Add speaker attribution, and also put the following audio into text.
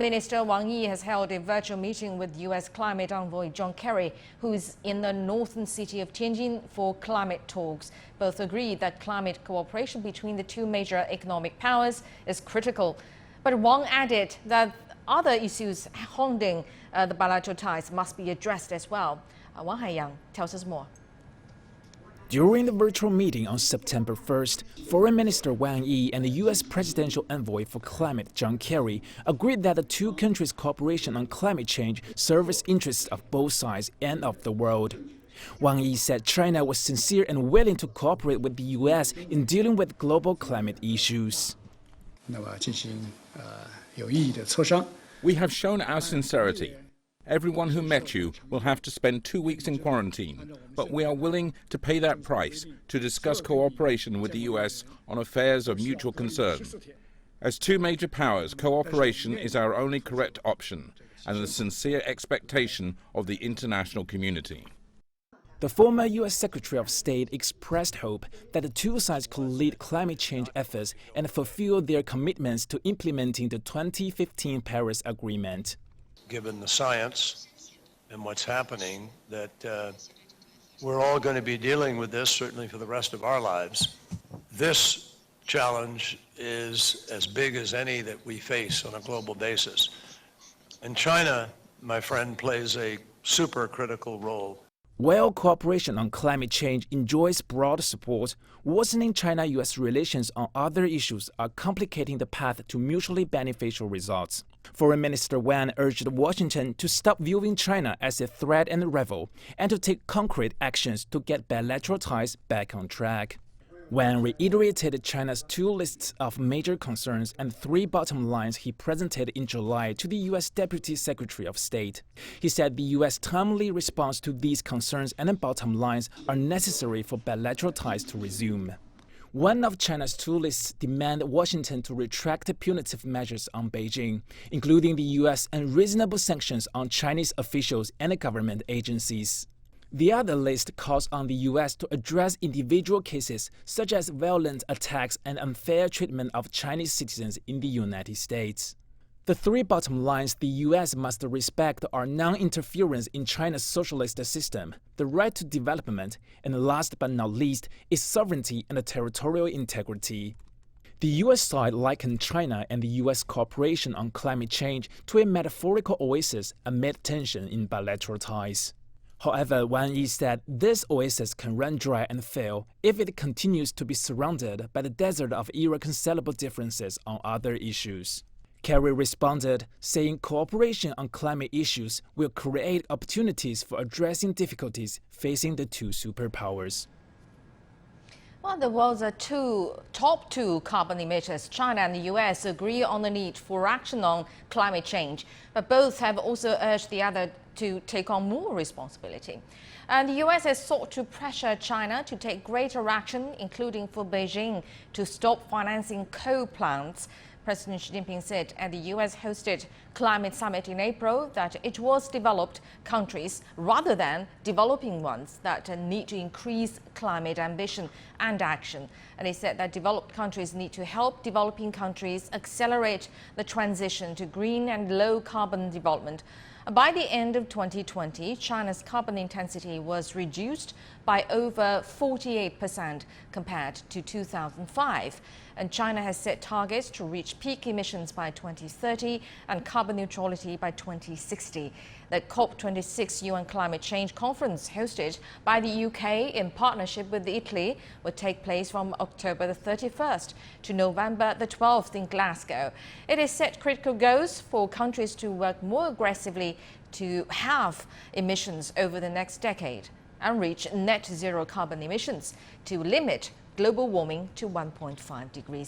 Speaker 1: Minister Wang Yi has held a virtual meeting with U.S. climate envoy John Kerry, who is in the northern city of Tianjin for climate talks. Both agreed that climate cooperation between the two major economic powers is critical. But Wang added that other issues hounding the bilateral ties must be addressed as well. Wang Haiyang tells us more.
Speaker 2: During the virtual meeting on September 1st, Foreign Minister Wang Yi and the U.S. Presidential Envoy for Climate John Kerry agreed that the two countries' cooperation on climate change serves interests of both sides and of the world. Wang Yi said China was sincere and willing to cooperate with the U.S. in dealing with global climate issues.
Speaker 3: We have shown our sincerity. Everyone who met you will have to spend 2 weeks in quarantine, but we are willing to pay that price to discuss cooperation with the U.S. on affairs of mutual concern. As two major powers, cooperation is our only correct option and the sincere expectation of the international community.
Speaker 2: The former U.S. Secretary of State expressed hope that the two sides could lead climate change efforts and fulfill their commitments to implementing the 2015 Paris Agreement.
Speaker 4: Given the science and what's happening, that we're all going to be dealing with this, certainly for the rest of our lives. This challenge is as big as any that we face on a global basis. And China, my friend, plays a super critical role.
Speaker 2: While cooperation on climate change enjoys broad support, worsening China-U.S. relations on other issues are complicating the path to mutually beneficial results. Foreign Minister Wang urged Washington to stop viewing China as a threat and a rival and to take concrete actions to get bilateral ties back on track. Wang reiterated China's two lists of major concerns and three bottom lines he presented in July to the U.S. Deputy Secretary of State. He said the U.S. timely response to these concerns and bottom lines are necessary for bilateral ties to resume. One of China's two lists demands Washington to retract punitive measures on Beijing, including the U.S. unreasonable sanctions on Chinese officials and government agencies. The other list calls on the U.S. to address individual cases such as violent attacks and unfair treatment of Chinese citizens in the United States. The three bottom lines the U.S. must respect are non-interference in China's socialist system, the right to development, and last but not least is sovereignty and territorial integrity. The U.S. side likened China and the U.S. cooperation on climate change to a metaphorical oasis amid tension in bilateral ties. However, Wang Yi said this oasis can run dry and fail if it continues to be surrounded by the desert of irreconcilable differences on other issues. Kerry responded, saying cooperation on climate issues will create opportunities for addressing difficulties facing the two superpowers.
Speaker 1: Well, the world's top two carbon emitters, China and the U.S., agree on the need for action on climate change, but both have also urged the other to take on more responsibility. And the U.S. has sought to pressure China to take greater action, including for Beijing to stop financing coal plants. President Xi Jinping said at the U.S.-hosted climate summit in April that it was developed countries rather than developing ones that need to increase climate ambition and action. And he said that developed countries need to help developing countries accelerate the transition to green and low-carbon development. By the end of 2020, China's carbon intensity was reduced by over 48% compared to 2005. And China has set targets to reach peak emissions by 2030 and carbon neutrality by 2060. The COP26 UN Climate Change Conference hosted by the UK in partnership with Italy will take place from October the 31st to November the 12th in Glasgow. It has set critical goals for countries to work more aggressively to halve emissions over the next decade and reach net zero carbon emissions to limit global warming to 1.5 degrees